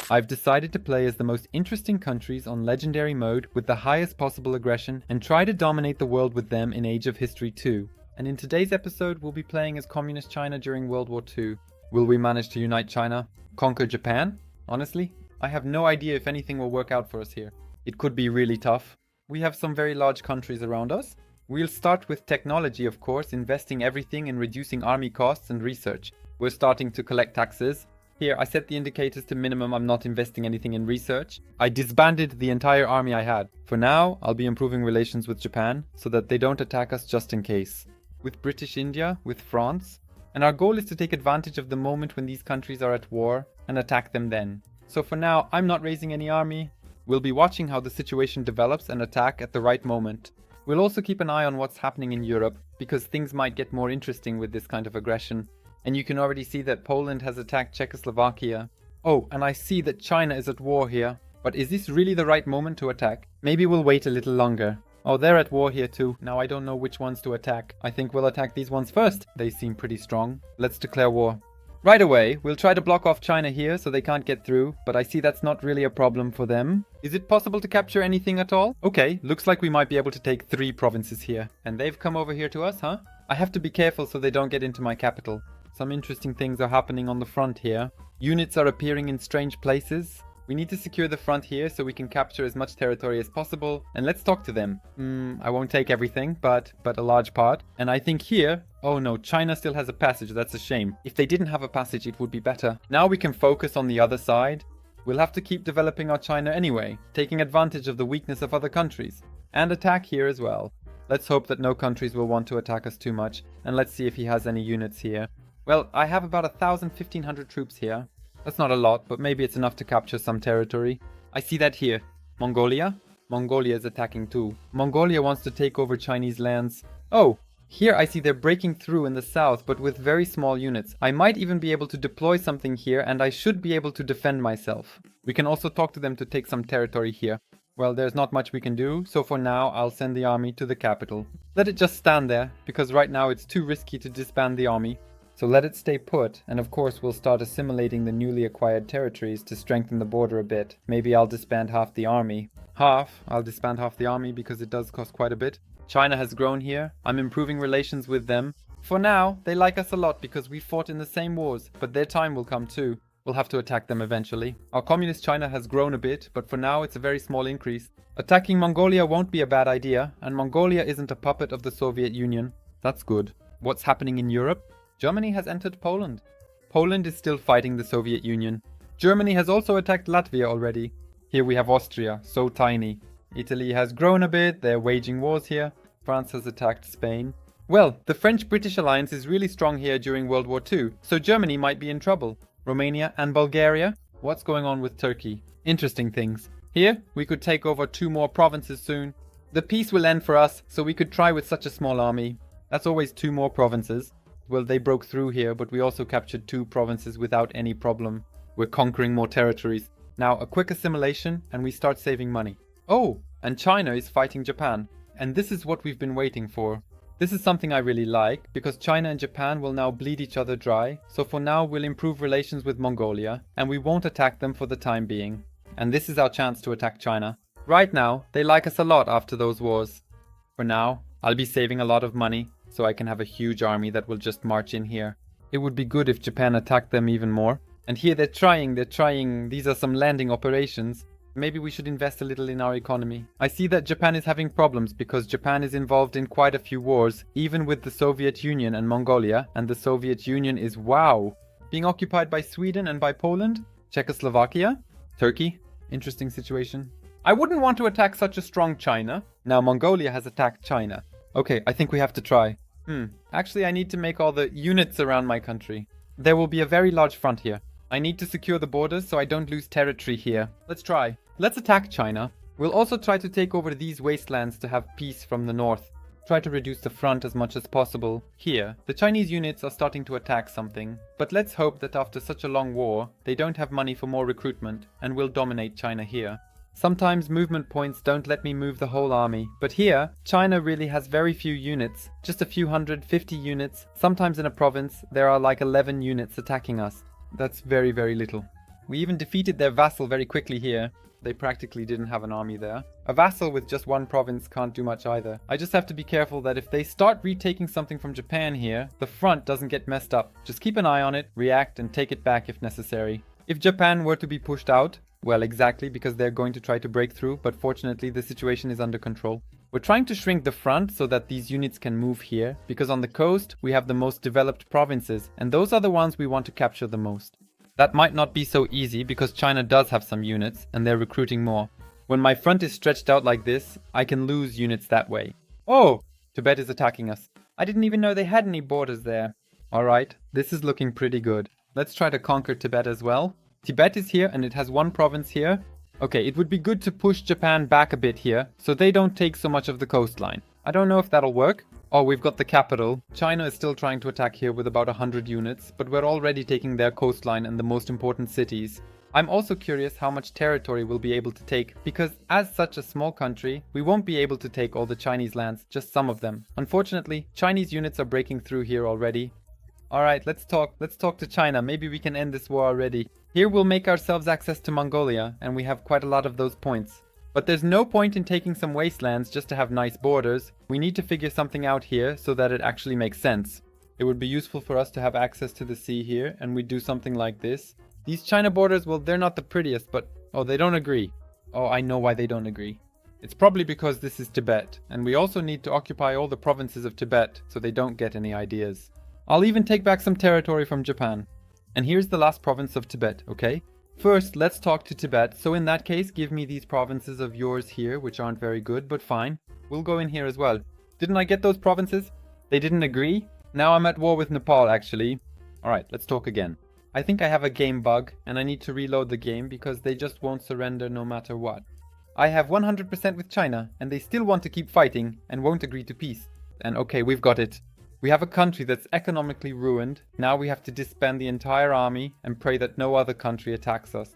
I've decided to play as the most interesting countries on Legendary mode with the highest possible aggression and try to dominate the world with them in Age of History 2. And in today's episode, we'll be playing as Communist China during World War II. Will we manage to unite China? Conquer Japan? Honestly, I have no idea if anything will work out for us here. It could be really tough. We have some very large countries around us. We'll start with technology, of course, investing everything in reducing army costs and research. We're starting to collect taxes. Here, I set the indicators to minimum. I'm not investing anything in research. I disbanded the entire army I had. For now, I'll be improving relations with Japan so that they don't attack us just in case. With British India, with France. And our goal is to take advantage of the moment when these countries are at war and attack them then. So for now, I'm not raising any army. We'll be watching how the situation develops and attack at the right moment. We'll also keep an eye on what's happening in Europe, because things might get more interesting with this kind of aggression. And you can already see that Poland has attacked Czechoslovakia. Oh, and I see that China is at war here. But is this really the right moment to attack? Maybe we'll wait a little longer. Oh, they're at war here too. Now I don't know which ones to attack. I think we'll attack these ones first. They seem pretty strong. Let's declare war. Right away, we'll try to block off China here so they can't get through, but I see that's not really a problem for them. Is it possible to capture anything at all? Okay, looks like we might be able to take 3 provinces here. And they've come over here to us, huh? I have to be careful so they don't get into my capital. Some interesting things are happening on the front here. Units are appearing in strange places. We need to secure the front here so we can capture as much territory as possible. And let's talk to them. I won't take everything, but a large part. And I think here... Oh no, China still has a passage. That's a shame. If they didn't have a passage, it would be better. Now we can focus on the other side. We'll have to keep developing our China anyway, taking advantage of the weakness of other countries. And attack here as well. Let's hope that no countries will want to attack us too much. And let's see if he has any units here. Well, I have about 1,500 troops here. That's not a lot, but maybe it's enough to capture some territory. I see that here. Mongolia? Mongolia is attacking too. Mongolia wants to take over Chinese lands. Oh, here I see they're breaking through in the south, but with very small units. I might even be able to deploy something here, and I should be able to defend myself. We can also talk to them to take some territory here. Well, there's not much we can do, so for now I'll send the army to the capital. Let it just stand there, because right now it's too risky to disband the army. So let it stay put, and of course we'll start assimilating the newly acquired territories to strengthen the border a bit. Maybe I'll disband half the army. I'll disband half the army because it does cost quite a bit. China has grown here. I'm improving relations with them. For now, they like us a lot because we fought in the same wars, but their time will come too. We'll have to attack them eventually. Our communist China has grown a bit, but for now it's a very small increase. Attacking Mongolia won't be a bad idea, and Mongolia isn't a puppet of the Soviet Union. That's good. What's happening in Europe? Germany has entered Poland. Poland is still fighting the Soviet Union. Germany has also attacked Latvia already. Here we have Austria, so tiny. Italy has grown a bit, they're waging wars here. France has attacked Spain. Well, the French-British alliance is really strong here during World War II, so Germany might be in trouble. Romania and Bulgaria? What's going on with Turkey? Interesting things. Here, we could take over 2 more provinces soon. The peace will end for us, so we could try with such a small army. That's always 2 more provinces. Well, they broke through here, but we also captured 2 provinces without any problem. We're conquering more territories. Now, a quick assimilation, and we start saving money. Oh, and China is fighting Japan. And this is what we've been waiting for. This is something I really like, because China and Japan will now bleed each other dry. So for now, we'll improve relations with Mongolia, and we won't attack them for the time being. And this is our chance to attack China. Right now, they like us a lot after those wars. For now, I'll be saving a lot of money, so I can have a huge army that will just march in here. It would be good if Japan attacked them even more. And here they're trying, these are some landing operations. Maybe we should invest a little in our economy. I see that Japan is having problems because Japan is involved in quite a few wars, even with the Soviet Union and Mongolia, and the Soviet Union is, wow, being occupied by Sweden and by Poland, Czechoslovakia, Turkey. Interesting situation. I wouldn't want to attack such a strong China. Now Mongolia has attacked China. Okay, I think we have to try. Actually I need to make all the units around my country. There will be a very large front here. I need to secure the borders so I don't lose territory here. Let's try. Let's attack China. We'll also try to take over these wastelands to have peace from the north. Try to reduce the front as much as possible. Here, the Chinese units are starting to attack something. But let's hope that after such a long war, they don't have money for more recruitment and will dominate China here. Sometimes movement points don't let me move the whole army, but here, China really has very few units, just a few 150 units. Sometimes in a province, there are like 11 units attacking us. That's very, very little. We even defeated their vassal very quickly here. They practically didn't have an army there. A vassal with just one province can't do much either. I just have to be careful that if they start retaking something from Japan here, the front doesn't get messed up. Just keep an eye on it, react, and take it back if necessary. If Japan were to be pushed out, well, exactly, because they're going to try to break through, but fortunately the situation is under control. We're trying to shrink the front so that these units can move here, because on the coast we have the most developed provinces, and those are the ones we want to capture the most. That might not be so easy because China does have some units, and they're recruiting more. When my front is stretched out like this, I can lose units that way. Oh! Tibet is attacking us. I didn't even know they had any borders there. Alright, this is looking pretty good. Let's try to conquer Tibet as well. Tibet is here and it has one province here. Okay, it would be good to push Japan back a bit here, so they don't take so much of the coastline. I don't know if that'll work. Oh, we've got the capital. China is still trying to attack here with about 100 units, but we're already taking their coastline and the most important cities. I'm also curious how much territory we'll be able to take, because as such a small country, we won't be able to take all the Chinese lands, just some of them. Unfortunately, Chinese units are breaking through here already. Alright, let's talk to China. Maybe we can end this war already. Here we'll make ourselves access to Mongolia, and we have quite a lot of those points. But there's no point in taking some wastelands just to have nice borders. We need to figure something out here so that it actually makes sense. It would be useful for us to have access to the sea here, and we do something like this. These China borders, well, they're not the prettiest, but... oh, they don't agree. Oh, I know why they don't agree. It's probably because this is Tibet, and we also need to occupy all the provinces of Tibet so they don't get any ideas. I'll even take back some territory from Japan. And here's the last province of Tibet, okay? First, let's talk to Tibet. So in that case, give me these provinces of yours here, which aren't very good, but fine. We'll go in here as well. Didn't I get those provinces? They didn't agree? Now I'm at war with Nepal, actually. Alright, let's talk again. I think I have a game bug, and I need to reload the game because they just won't surrender no matter what. I have 100% with China, and they still want to keep fighting and won't agree to peace. And okay, we've got it. We have a country that's economically ruined. Now we have to disband the entire army and pray that no other country attacks us.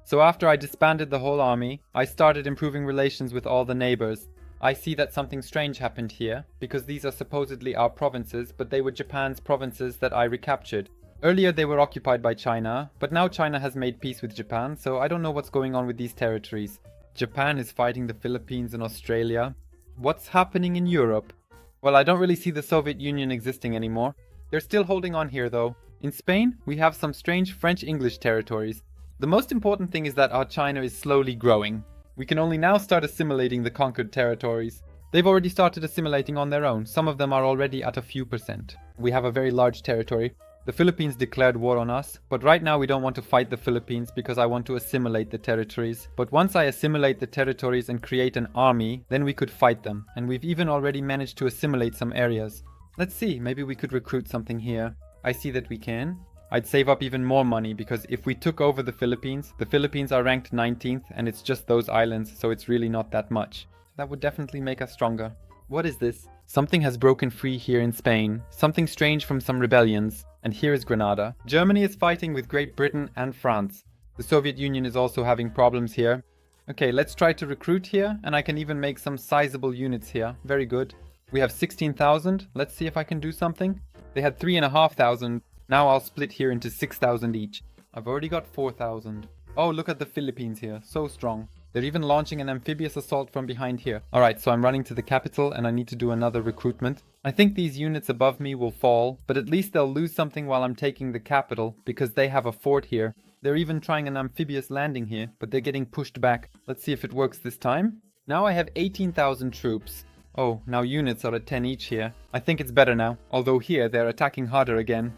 So after I disbanded the whole army, I started improving relations with all the neighbors. I see that something strange happened here, because these are supposedly our provinces, but they were Japan's provinces that I recaptured. Earlier they were occupied by China, but now China has made peace with Japan, so I don't know what's going on with these territories. Japan is fighting the Philippines and Australia. What's happening in Europe? Well, I don't really see the Soviet Union existing anymore. They're still holding on here though. In Spain, we have some strange French-English territories. The most important thing is that our China is slowly growing. We can only now start assimilating the conquered territories. They've already started assimilating on their own. Some of them are already at a few percent. We have a very large territory. The Philippines declared war on us, but right now we don't want to fight the Philippines because I want to assimilate the territories. But once I assimilate the territories and create an army, then we could fight them. And we've even already managed to assimilate some areas. Let's see, maybe we could recruit something here. I see that we can. I'd save up even more money because if we took over the Philippines are ranked 19th and it's just those islands, so it's really not that much. That would definitely make us stronger. What is this? Something has broken free here in Spain. Something strange from some rebellions. And here is Grenada. Germany is fighting with Great Britain and France. The Soviet Union is also having problems here. Okay, let's try to recruit here, and I can even make some sizable units here. Very good. We have 16,000. Let's see if I can do something. They had 3,500. Now I'll split here into 6,000 each. I've already got 4,000. Oh, look at the Philippines here. So strong. They're even launching an amphibious assault from behind here. Alright, so I'm running to the capital and I need to do another recruitment. I think these units above me will fall, but at least they'll lose something while I'm taking the capital, because they have a fort here. They're even trying an amphibious landing here, but they're getting pushed back. Let's see if it works this time. Now I have 18,000 troops. Oh, now units are at 10 each here. I think it's better now, although here they're attacking harder again.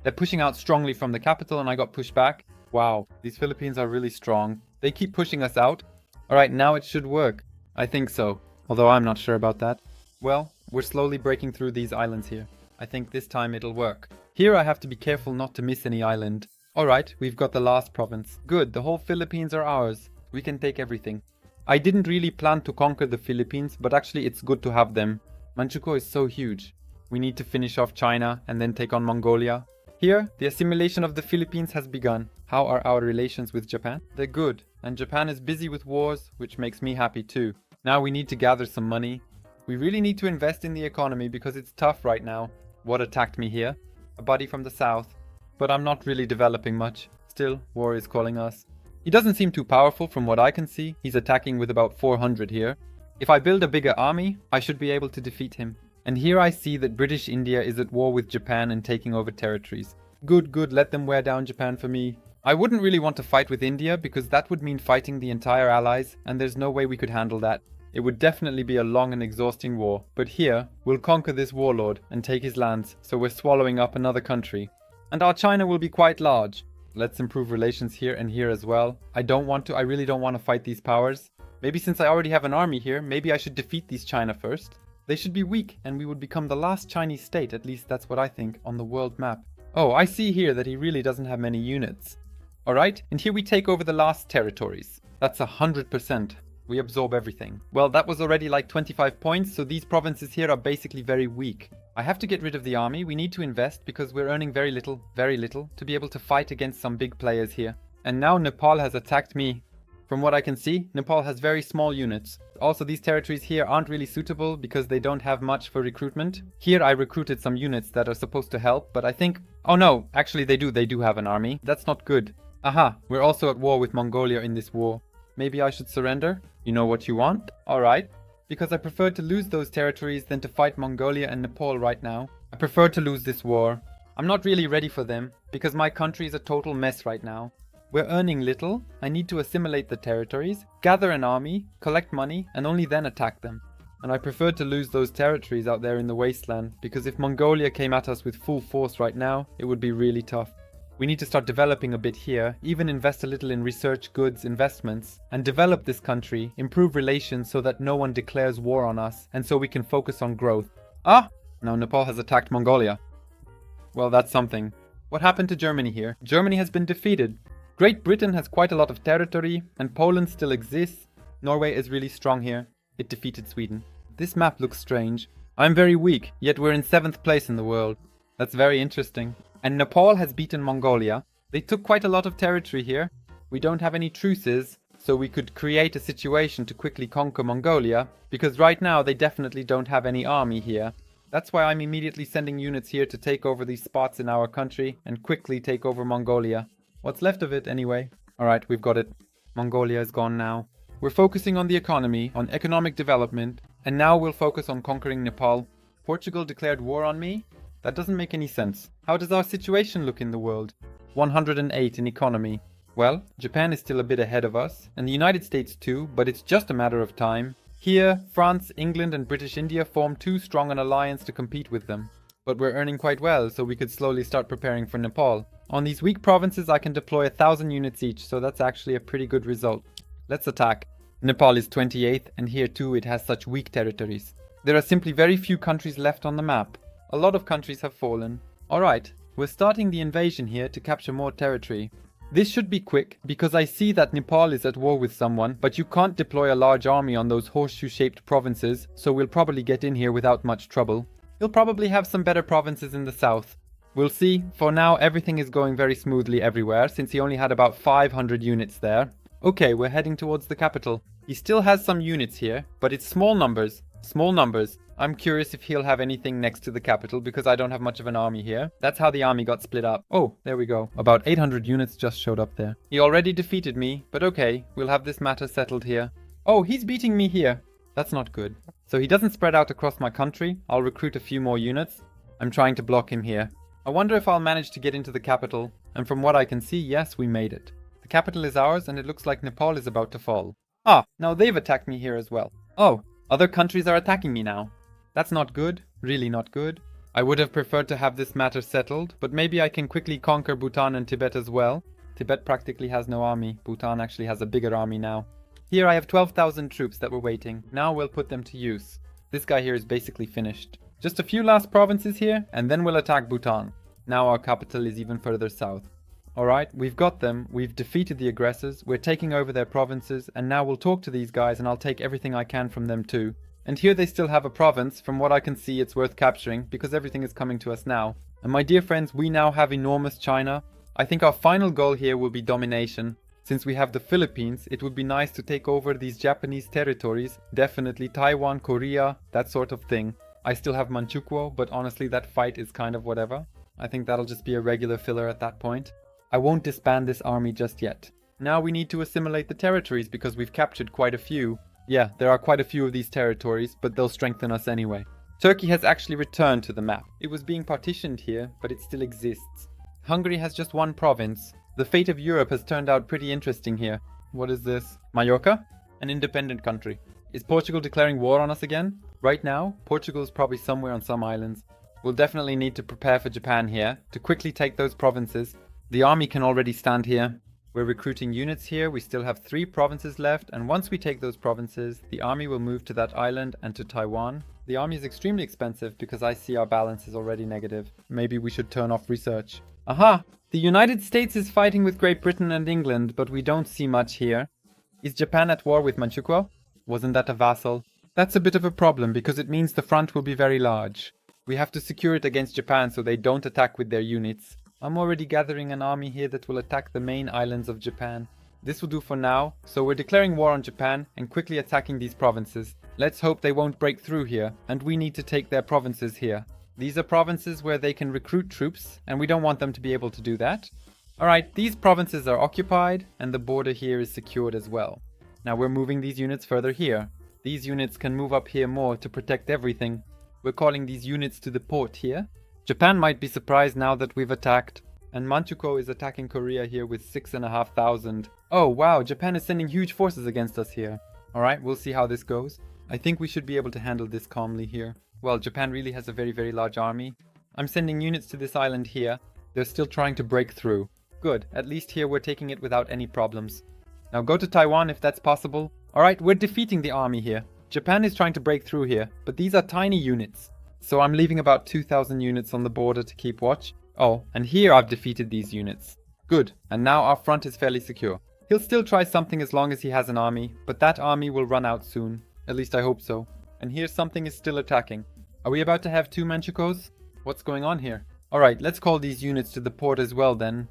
They're pushing out strongly from the capital and I got pushed back. Wow, these Philippines are really strong. They keep pushing us out. Alright, now it should work. I think so, although I'm not sure about that. Well, we're slowly breaking through these islands here. I think this time it'll work. Here I have to be careful not to miss any island. Alright, we've got the last province. Good, the whole Philippines are ours. We can take everything. I didn't really plan to conquer the Philippines, but actually it's good to have them. Manchukuo is so huge. We need to finish off China and then take on Mongolia. Here, the assimilation of the Philippines has begun. How are our relations with Japan? They're good, and Japan is busy with wars, which makes me happy too. Now we need to gather some money. We really need to invest in the economy because it's tough right now. What attacked me here? A buddy from the south. But I'm not really developing much. Still, war is calling us. He doesn't seem too powerful from what I can see. He's attacking with about 400 here. If I build a bigger army, I should be able to defeat him. And here I see that British India is at war with Japan and taking over territories. Good, let them wear down Japan for me. I wouldn't really want to fight with India because that would mean fighting the entire allies, and there's no way we could handle that. It would definitely be a long and exhausting war. But here, we'll conquer this warlord and take his lands, so we're swallowing up another country. And our China will be quite large. Let's improve relations here and here as well. I really don't want to fight these powers. Maybe since I already have an army here, maybe I should defeat these China first. They should be weak, and we would become the last Chinese state, at least that's what I think, on the world map. Oh, I see here that he really doesn't have many units. Alright, and here we take over the last territories. That's 100%. We absorb everything. Well, that was already like 25 points, so these provinces here are basically very weak. I have to get rid of the army. We need to invest because we're earning very little, to be able to fight against some big players here. And now Nepal has attacked me. From what I can see, Nepal has very small units. Also, these territories here aren't really suitable because they don't have much for recruitment. Here I recruited some units that are supposed to help, but I think... Oh no, actually they do have an army. That's not good. Aha, we're also at war with Mongolia in this war. Maybe I should surrender? You know what you want? Alright. Because I prefer to lose those territories than to fight Mongolia and Nepal right now. I prefer to lose this war. I'm not really ready for them, because my country is a total mess right now. We're earning little, I need to assimilate the territories, gather an army, collect money, and only then attack them. And I prefer to lose those territories out there in the wasteland, because if Mongolia came at us with full force right now, it would be really tough. We need to start developing a bit here, even invest a little in research, goods, investments, and develop this country, improve relations so that no one declares war on us, and so we can focus on growth. Ah! Now Nepal has attacked Mongolia. Well, that's something. What happened to Germany here? Germany has been defeated. Great Britain has quite a lot of territory, and Poland still exists. Norway is really strong here. It defeated Sweden. This map looks strange. I'm very weak, yet we're in 7th place in the world. That's very interesting. And Nepal has beaten Mongolia. They took quite a lot of territory here. We don't have any truces, so we could create a situation to quickly conquer Mongolia, because right now they definitely don't have any army here. That's why I'm immediately sending units here to take over these spots in our country and quickly take over Mongolia. What's left of it anyway. Alright, we've got it. Mongolia is gone now. We're focusing on the economy, on economic development, and now we'll focus on conquering Nepal. Portugal declared war on me? That doesn't make any sense. How does our situation look in the world? 108 in economy. Well, Japan is still a bit ahead of us, and the United States too, but it's just a matter of time. Here, France, England and British India form too strong an alliance to compete with them. But we're earning quite well, so we could slowly start preparing for Nepal. On these weak provinces I can deploy 1,000 units each, so that's actually a pretty good result. Let's attack. Nepal is 28th, and here too it has such weak territories. There are simply very few countries left on the map. A lot of countries have fallen. Alright, we're starting the invasion here to capture more territory. This should be quick, because I see that Nepal is at war with someone, but you can't deploy a large army on those horseshoe-shaped provinces, so we'll probably get in here without much trouble. He'll probably have some better provinces in the south. We'll see. For now, everything is going very smoothly everywhere, since he only had about 500 units there. Okay, we're heading towards the capital. He still has some units here, but it's small numbers. Small numbers. I'm curious if he'll have anything next to the capital, because I don't have much of an army here. That's how the army got split up. Oh, there we go. About 800 units just showed up there. He already defeated me, but okay, we'll have this matter settled here. Oh, he's beating me here. That's not good. So he doesn't spread out across my country. I'll recruit a few more units. I'm trying to block him here. I wonder if I'll manage to get into the capital. And from what I can see, yes, we made it. The capital is ours, and it looks like Nepal is about to fall. Ah, now they've attacked me here as well. Oh, other countries are attacking me now. That's not good. Really not good. I would have preferred to have this matter settled, but maybe I can quickly conquer Bhutan and Tibet as well. Tibet practically has no army. Bhutan actually has a bigger army now. Here I have 12,000 troops that were waiting. Now we'll put them to use. This guy here is basically finished. Just a few last provinces here, and then we'll attack Bhutan. Now our capital is even further south. Alright, we've got them, we've defeated the aggressors, we're taking over their provinces, and now we'll talk to these guys and I'll take everything I can from them too. And here they still have a province. From what I can see, it's worth capturing, because everything is coming to us now. And my dear friends, we now have enormous China. I think our final goal here will be domination. Since we have the Philippines, it would be nice to take over these Japanese territories. Definitely Taiwan, Korea, that sort of thing. I still have Manchukuo, but honestly that fight is kind of whatever. I think that'll just be a regular filler at that point. I won't disband this army just yet. Now we need to assimilate the territories because we've captured quite a few. Yeah, there are quite a few of these territories, but they'll strengthen us anyway. Turkey has actually returned to the map. It was being partitioned here, but it still exists. Hungary has just one province. The fate of Europe has turned out pretty interesting here. What is this? Mallorca? An independent country. Is Portugal declaring war on us again? Right now, Portugal is probably somewhere on some islands. We'll definitely need to prepare for Japan here, to quickly take those provinces. The army can already stand here. We're recruiting units here, we still have 3 provinces left, and once we take those provinces, the army will move to that island and to Taiwan. The army is extremely expensive because I see our balance is already negative. Maybe we should turn off research. Aha! The United States is fighting with Great Britain and England, but we don't see much here. Is Japan at war with Manchukuo? Wasn't that a vassal? That's a bit of a problem because it means the front will be very large. We have to secure it against Japan so they don't attack with their units. I'm already gathering an army here that will attack the main islands of Japan. This will do for now, so we're declaring war on Japan and quickly attacking these provinces. Let's hope they won't break through here, and we need to take their provinces here. These are provinces where they can recruit troops, and we don't want them to be able to do that. Alright, these provinces are occupied, and the border here is secured as well. Now we're moving these units further here. These units can move up here more to protect everything. We're calling these units to the port here. Japan might be surprised now that we've attacked. And Manchukuo is attacking Korea here with 6,500. Oh wow, Japan is sending huge forces against us here. Alright, we'll see how this goes. I think we should be able to handle this calmly here. Well, Japan really has a very large army. I'm sending units to this island here. They're still trying to break through. Good, at least here we're taking it without any problems. Now go to Taiwan if that's possible. Alright, we're defeating the army here. Japan is trying to break through here, but these are tiny units. So I'm leaving about 2,000 units on the border to keep watch. Oh, and here I've defeated these units. Good, and now our front is fairly secure. He'll still try something as long as he has an army, but that army will run out soon. At least I hope so. And here something is still attacking. Are we about to have 2 Manchukos? What's going on here? Alright, let's call these units to the port as well then.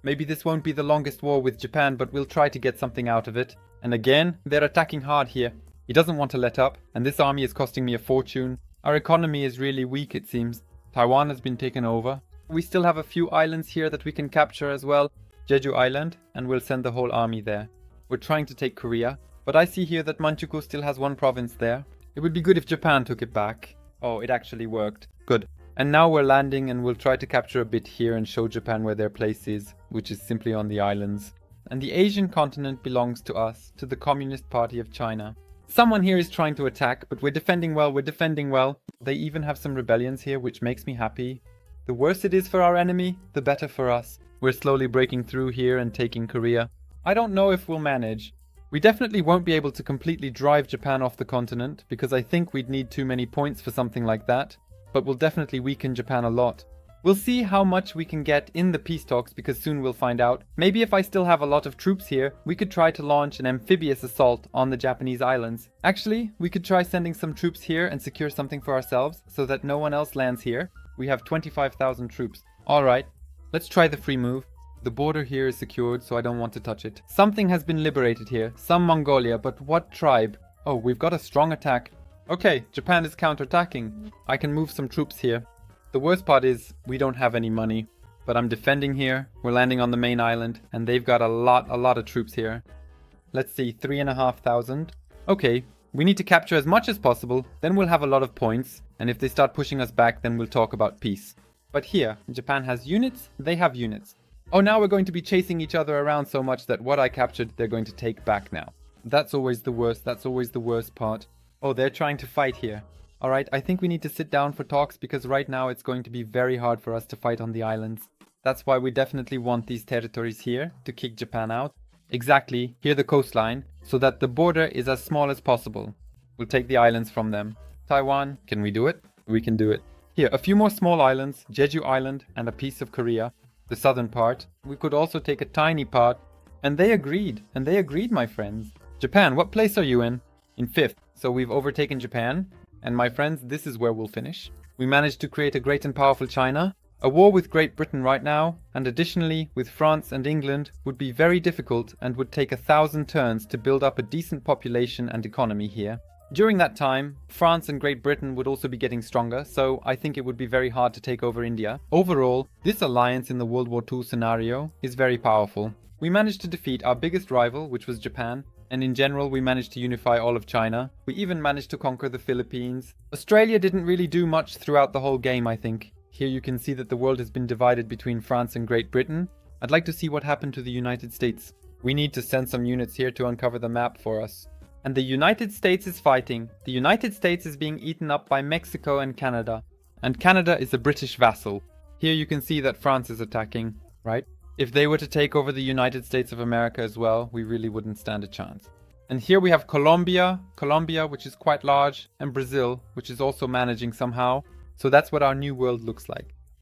Maybe this won't be the longest war with Japan, but we'll try to get something out of it. And again, they're attacking hard here. He doesn't want to let up, and this army is costing me a fortune. Our economy is really weak, it seems. Taiwan has been taken over. We still have a few islands here that we can capture as well. Jeju Island, and we'll send the whole army there. We're trying to take Korea, but I see here that Manchukuo still has 1 province there. It would be good if Japan took it back. Oh, it actually worked. Good. And now we're landing and we'll try to capture a bit here and show Japan where their place is, which is simply on the islands. And the Asian continent belongs to us, to the Communist Party of China. Someone here is trying to attack, but we're defending well. They even have some rebellions here, which makes me happy. The worse it is for our enemy, the better for us. We're slowly breaking through here and taking Korea. I don't know if we'll manage. We definitely won't be able to completely drive Japan off the continent, because I think we'd need too many points for something like that. But we'll definitely weaken Japan a lot. We'll see how much we can get in the peace talks, because soon we'll find out. Maybe if I still have a lot of troops here, we could try to launch an amphibious assault on the Japanese islands. Actually, we could try sending some troops here and secure something for ourselves, so that no one else lands here. We have 25,000 troops. Alright, let's try the free move. The border here is secured, so I don't want to touch it. Something has been liberated here, some Mongolia, but what tribe? Oh, we've got a strong attack. Okay, Japan is counterattacking. I can move some troops here. The worst part is, we don't have any money. But I'm defending here, we're landing on the main island, and they've got a lot of troops here. Let's see, 3,500. Okay, we need to capture as much as possible, then we'll have a lot of points, and if they start pushing us back, then we'll talk about peace. But here, Japan has units, they have units. Oh, now we're going to be chasing each other around so much that what I captured, they're going to take back now. That's always the worst part. Oh, they're trying to fight here. Alright, I think we need to sit down for talks because right now it's going to be very hard for us to fight on the islands. That's why we definitely want these territories here to kick Japan out. Exactly, here the coastline, so that the border is as small as possible. We'll take the islands from them. Taiwan, can we do it? We can do it. Here, a few more small islands, Jeju Island and a piece of Korea. The southern part. We could also take a tiny part. And they agreed, my friends. Japan, what place are you in? In 5th, so we've overtaken Japan. And my friends, this is where we'll finish. We managed to create a great and powerful China. A war with Great Britain right now, and additionally with France and England, would be very difficult and would take 1,000 turns to build up a decent population and economy here. During that time, France and Great Britain would also be getting stronger, so I think it would be very hard to take over India. Overall, this alliance in the World War II scenario is very powerful. We managed to defeat our biggest rival, which was Japan, and in general we managed to unify all of China. We even managed to conquer the Philippines. Australia didn't really do much throughout the whole game, I think. Here you can see that the world has been divided between France and Great Britain. I'd like to see what happened to the United States. We need to send some units here to uncover the map for us. And the United States is fighting. The United States is being eaten up by Mexico and Canada. And Canada is a British vassal. Here you can see that France is attacking, right? If they were to take over the United States of America as well, we really wouldn't stand a chance. And here we have Colombia, which is quite large, and Brazil, which is also managing somehow. So that's what our new world looks like.